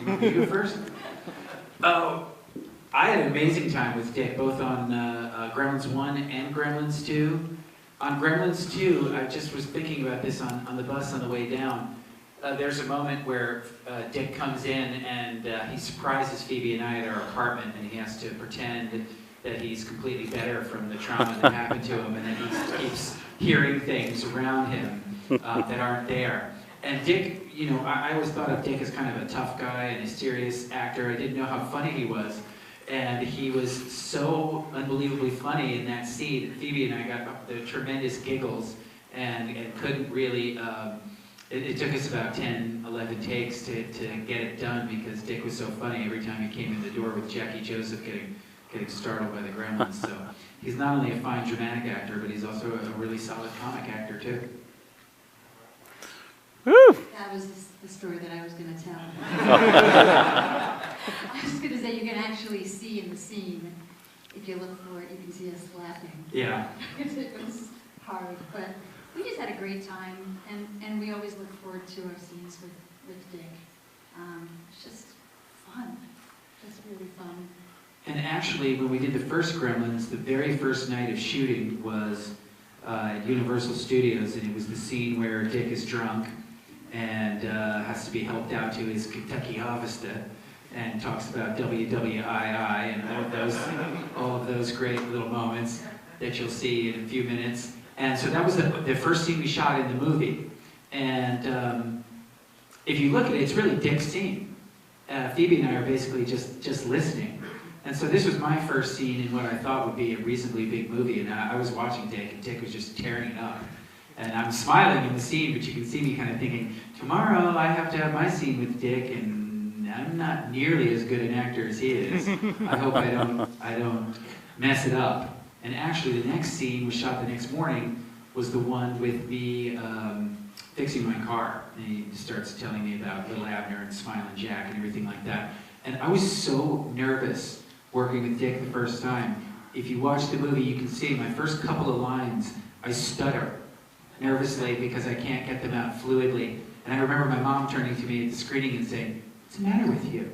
You want me to go first? Oh, I had an amazing time with Dick, both on Gremlins 1 and Gremlins 2. On Gremlins 2, I just was thinking about this on the bus on the way down. There's a moment where Dick comes in and he surprises Phoebe and I at our apartment, and he has to pretend that he's completely better from the trauma that happened to him, and then he keeps hearing things around him that aren't there. And Dick, you know, I always thought of Dick as kind of a tough guy and a serious actor. I didn't know how funny he was. And he was so unbelievably funny in that scene. Phoebe and I got the tremendous giggles and couldn't really, it took us about 10, 11 takes to get it done because Dick was so funny every time he came in the door with Jackie Joseph getting startled by the Gremlins. So he's not only a fine dramatic actor, but he's also a really solid comic actor too. Woo! That was the story that I was going to tell. I was going to say you can actually see in the scene, if you look for it, you can see us laughing. Yeah. It was hard, but we just had a great time, and we always look forward to our scenes with Dick. It's just fun, just really fun. And actually, when we did the first Gremlins, the very first night of shooting was at Universal Studios, and it was the scene where Dick is drunk and has to be helped out to his Kentucky Harvester, and talks about WWII and all of those great little moments that you'll see in a few minutes. And so that was the first scene we shot in the movie. And if you look at it, it's really Dick's scene. Phoebe and I are basically just listening. And so this was my first scene in what I thought would be a reasonably big movie, and I was watching Dick, and Dick was just tearing it up. And I'm smiling in the scene, but you can see me kind of thinking, tomorrow I have to have my scene with Dick, and I'm not nearly as good an actor as he is. I hope I don't mess it up. And actually, the next scene was shot the next morning, was the one with me fixing my car. And he starts telling me about Little Abner and Smiling Jack and everything like that. And I was so nervous working with Dick the first time. If you watch the movie, you can see my first couple of lines, I stutter nervously because I can't get them out fluidly. And I remember my mom turning to me at the screening and saying, "What's the matter with you?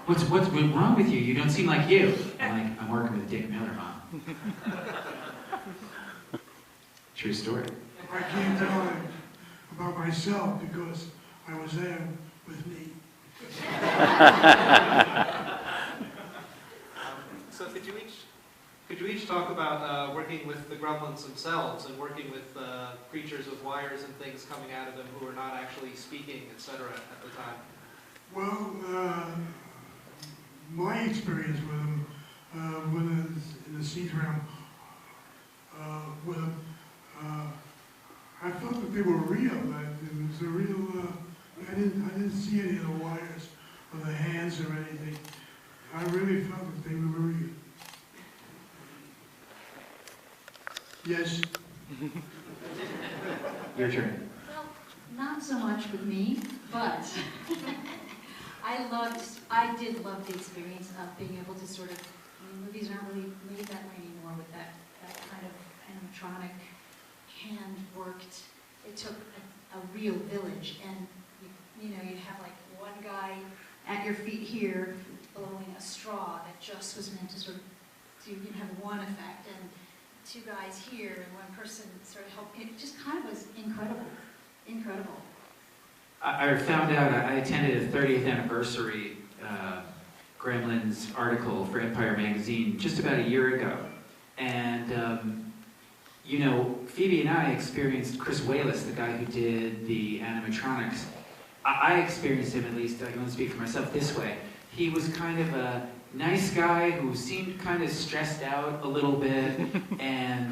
What's wrong with you? You don't seem like you." I'm like, "I'm working with Dick Miller, Mom." True story. I can't tell him about myself because I was there with me. So could you each talk about working with the Gremlins themselves and working with creatures with wires and things coming out of them who are not actually speaking, etc. at the time? Well, my experience with them, when in the scenes around with them, I felt that they were real. That it was a real. I didn't see any of the wires or the hands or anything. I really felt that they were real. Yes. Your turn. Well, not so much with me, but I did love the experience of being able to sort of, movies aren't really made that way anymore with that kind of animatronic, hand-worked. It took a real village, and you have like one guy at your feet here blowing a straw that just was meant to sort of have one effect, and two guys here and one person sort of helping. It just kind of was incredible. I found out, I attended a 30th anniversary Gremlins article for Empire magazine just about a year ago. And, Phoebe and I experienced Chris Wayless, the guy who did the animatronics. I experienced him, at least, I can only speak for myself, this way. He was kind of a nice guy who seemed kind of stressed out a little bit and,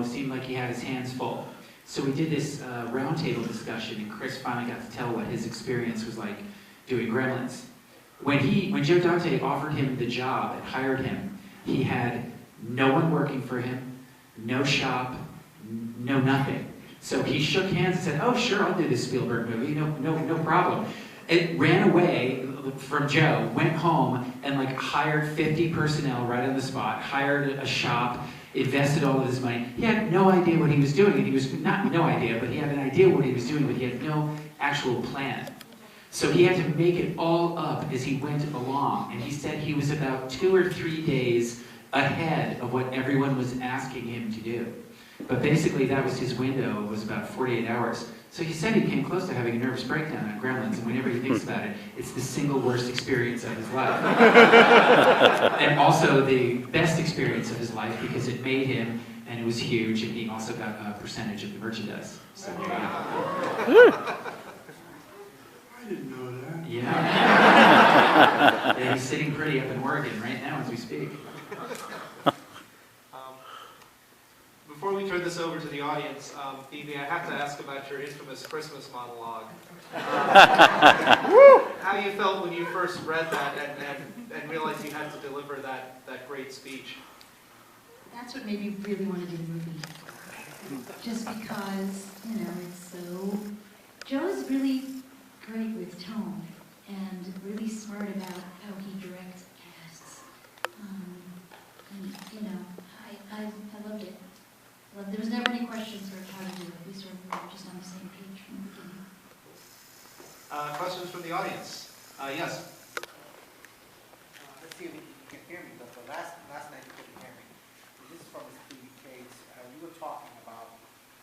seemed like he had his hands full. So we did this roundtable discussion, and Chris finally got to tell what his experience was like doing Gremlins. When Joe Dante offered him the job and hired him, he had no one working for him, no shop, no nothing. So he shook hands and said, "Oh, sure, I'll do this Spielberg movie, no problem." It ran away from Joe, went home, and hired 50 personnel right on the spot, hired a shop, invested all of his money. He had no idea what he was doing, and he was, not no idea, but he had an idea what he was doing, but he had no actual plan. So he had to make it all up as he went along. And he said he was about 2 or 3 days ahead of what everyone was asking him to do. But basically that was his window, was about 48 hours. So he said he came close to having a nervous breakdown on Gremlins, and whenever he thinks about it, it's the single worst experience of his life. And also the best experience of his life because it made him, and it was huge, and he also got a percentage of the merchandise. So there you go. I didn't know that. Yeah. Yeah, he's sitting pretty up in Oregon right now as we speak. Before we turn this over to the audience, Phoebe, I have to ask about your infamous Christmas monologue. How you felt when you first read that and realized you had to deliver that great speech? That's what made me really want to do the movie. Just because, it's so... Joe is really great with tone and really smart about how he directs casts. I loved it. There was never any questions for how to do it. We sort of were just on the same page from the beginning. Questions from the audience? Yes. Let's see if you can hear me, but last night you couldn't hear me. This is from the TV case. You were talking about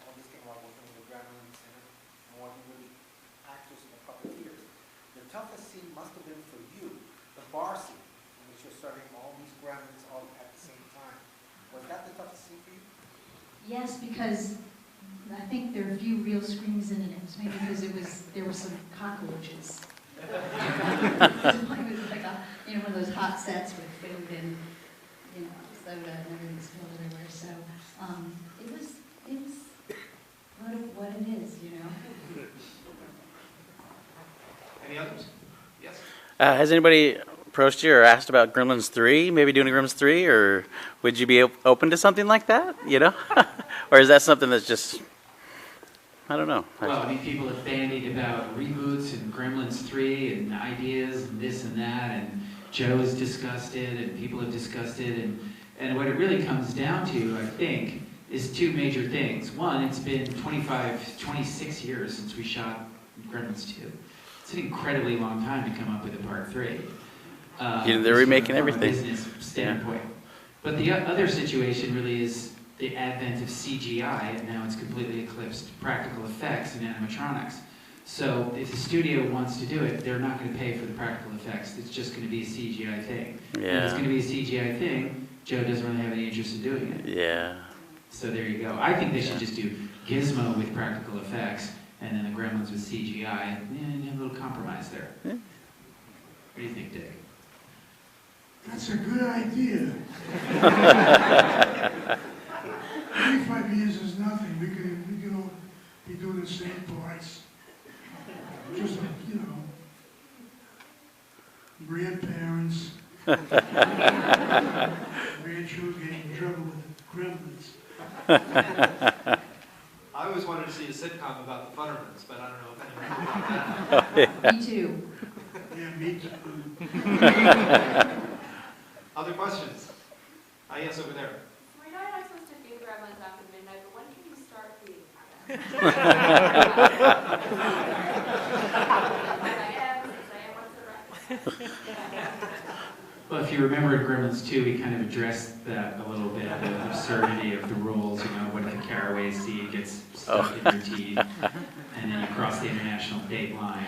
all this thing about working with the Grimlins and working with the actors and the puppeteers. The toughest scene must have been for you, the bar scene, in which you're serving all these Grimlins all at the same time. Was that the toughest scene for you? Yes, because I think there are few real screams in it. It was maybe because there were some cockroaches. It was like one of those hot sets with food and soda and everything spilled everywhere. So it was what it is, Any others? Yes. Has anybody approached you or asked about Gremlins 3, maybe doing a Gremlins 3, or would you be open to something like that, Or is that something that's just, I don't know. Well, people have bandied about reboots and Gremlins 3 and ideas and this and that, and Joe has discussed it and people have discussed it, and what it really comes down to, I think, is two major things. One, it's been 26 years since we shot Gremlins 2. It's an incredibly long time to come up with a part 3. They're remaking everything. From a business standpoint. Yeah. But the other situation really is the advent of CGI, and now it's completely eclipsed practical effects and animatronics. So if the studio wants to do it, they're not going to pay for the practical effects. It's just going to be a CGI thing. Yeah. If it's going to be a CGI thing, Joe doesn't really have any interest in doing it. Yeah. So there you go. I think they should just do Gizmo with practical effects, and then the Gremlins with CGI, and have a little compromise there. Yeah. What do you think, Dick? That's a good idea. 25 years is nothing. We can all be doing the same parts. Just grandparents, grandchildren getting in trouble with the Grimlins. I always wanted to see a sitcom about the Futtermans, but I don't know if anyone. Me too. Yeah, me too. Other questions? Yes, over there. We're not supposed to feed Gremlins after midnight, but when can you start feeding them? 9 a.m., 6 a.m., what's the rest? Well, if you remember in Gremlins 2, we kind of addressed that a little bit, the absurdity of the rules, what if a caraway seed gets stuck in your teeth, and then you cross the international date line.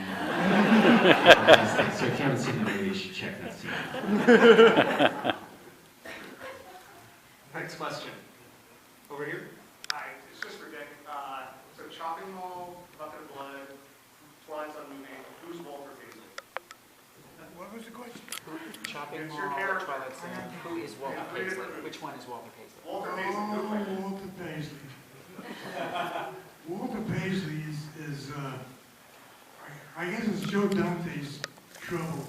So if you haven't seen the movie, you should check that scene out. Next question. Over here. Hi, it's just for Dick. So chopping mall, bucket of blood, flies on moving. Who's Walter Paisley? What was the question? Chopping It's Mall, your character. Twilight Zone. Who is Walter Paisley? Which one is Walter Paisley? Walter Paisley. Who Oh, played? Walter Paisley. Walter Paisley is I guess it's Joe Dante's trouble.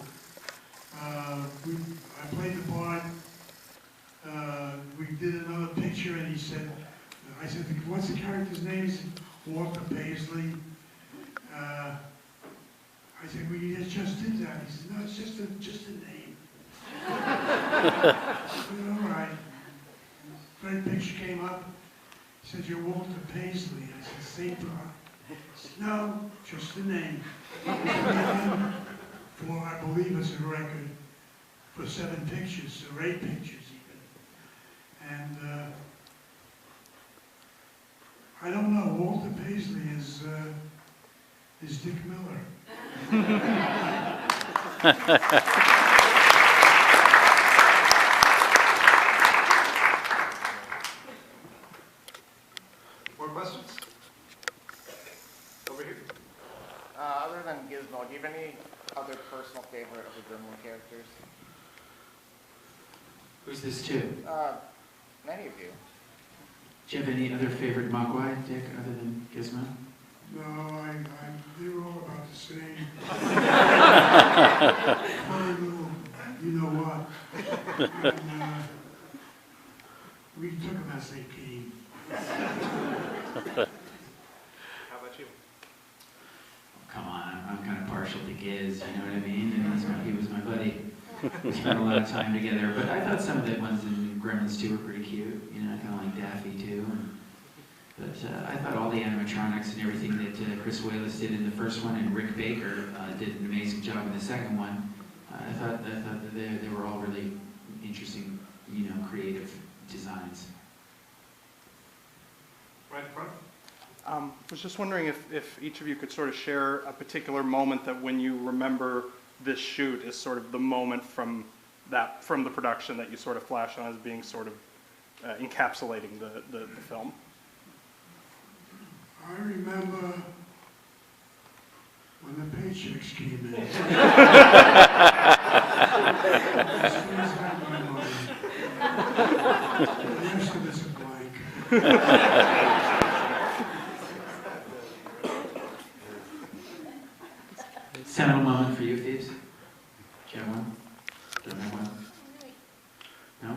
I played the part. We did another picture, and I said, what's the character's name? He said, Walter Paisley. I said, well, you just did that. He said, no, it's just a name. I said, all right. Third picture came up. He said, you're Walter Paisley. I said, same part. He said, no, just the name. I said, believe it's a record for 7 pictures, or 8 pictures even. And I don't know, Walter Paisley is Dick Miller. More questions? Over here. Other than Gizmo, do you have any other personal favorite of the Gremlin characters? Who's this to? Many of you. Do you have any other favorite Mogwai, Dick, other than Gizmo? No, they were all about the same. Funny little, you know what? And, we took them as they came. How about you? Come on, I'm kind of partial to Giz, you know what I mean? And he was my buddy. We spent a lot of time together, but I thought some of the ones in Gremlins 2 were pretty cute. You know, I kind of like Daffy too. But I thought all the animatronics and everything that Chris Wallace did in the first one and Rick Baker did an amazing job in the second one. I thought that they were all really interesting, you know, creative designs. Right in front. Was just wondering if each of you could sort of share a particular moment that when you remember this shoot is sort of the moment from the production that you sort of flash on as being sort of encapsulating the film. I remember when the paychecks came in. As soon as I had my money, the rest of it's a blank. Seminal moment for you, Phoebes? Do you have one? Do you have one? No?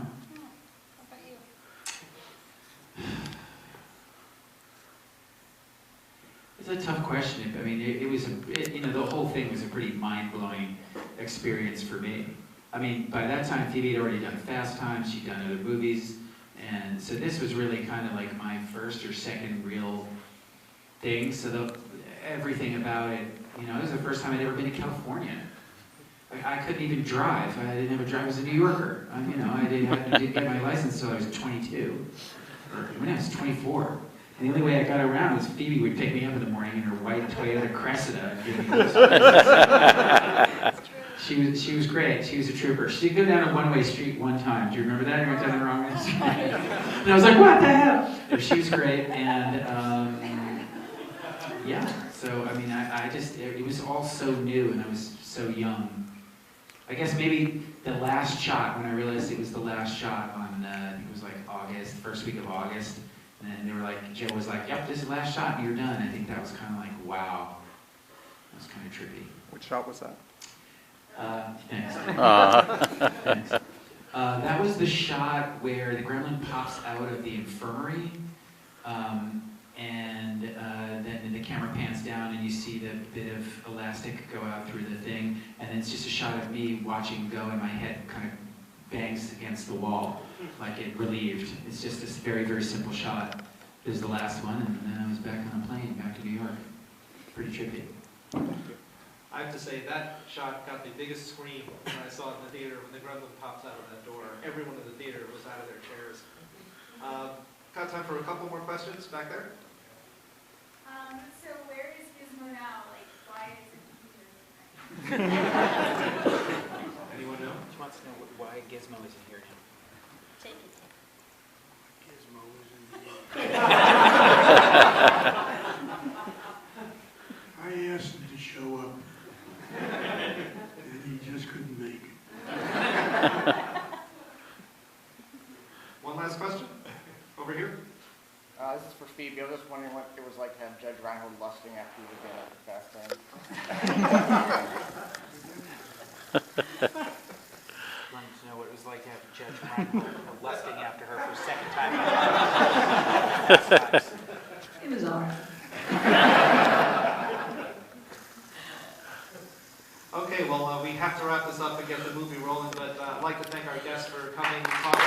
It's a tough question. I mean, it was you know, the whole thing was a pretty mind-blowing experience for me. I mean, by that time, Phoebe had already done Fast Times, she'd done other movies, and so this was really kind of like my first or second real thing. So everything about it, you know, it was the first time I'd ever been to California. I couldn't even drive. I didn't have a drive as a New Yorker. You know, I didn't get my license until I was 22, or when I was 24. And the only way I got around was Phoebe would pick me up in the morning in her white Toyota Cressida and give me this. She was great. She was a trooper. She did go down a one-way street one time. Do you remember that? I went down the wrong way street. And I was like, what the hell? But she was great. And yeah, so I mean, I just, it was all so new and I was so young. I guess maybe the last shot, when I realized it was the last shot on, I think it was like August, first week of August. And then they were like, Joe was like, yep, this is the last shot and you're done. I think that was kind of like, wow. That was kind of trippy. Which shot was that? Thanks. Thanks. That was the shot where the gremlin pops out of the infirmary, and then the camera pans down and you see the bit of elastic go out through the thing, and then it's just a shot of me watching go and my head kind of bangs against the wall, like it relieved. It's just this very, very simple shot. It was the last one, and then I was back on a plane, back to New York. Pretty trippy. I have to say, that shot got the biggest scream when I saw it in the theater when the gremlin pops out of that door. Everyone in the theater was out of their chairs. Got time for a couple more questions back there? So where is Gizmo now? Like, why is it here? Anyone know? She wants to know why Gizmo isn't here now. Take it. Gizmo was in I asked him to show up, and he just couldn't make it. One last question? Over here? This is for Phoebe. I was just wondering what it was like to have Judge Reinhold lusting after you again at the Fast Times. Wanted to know what it was like to have Judge Reinhold lusting after her for a second time. It was all right. Okay, well, we have to wrap this up and get the movie rolling, but I'd like to thank our guests for coming and talking.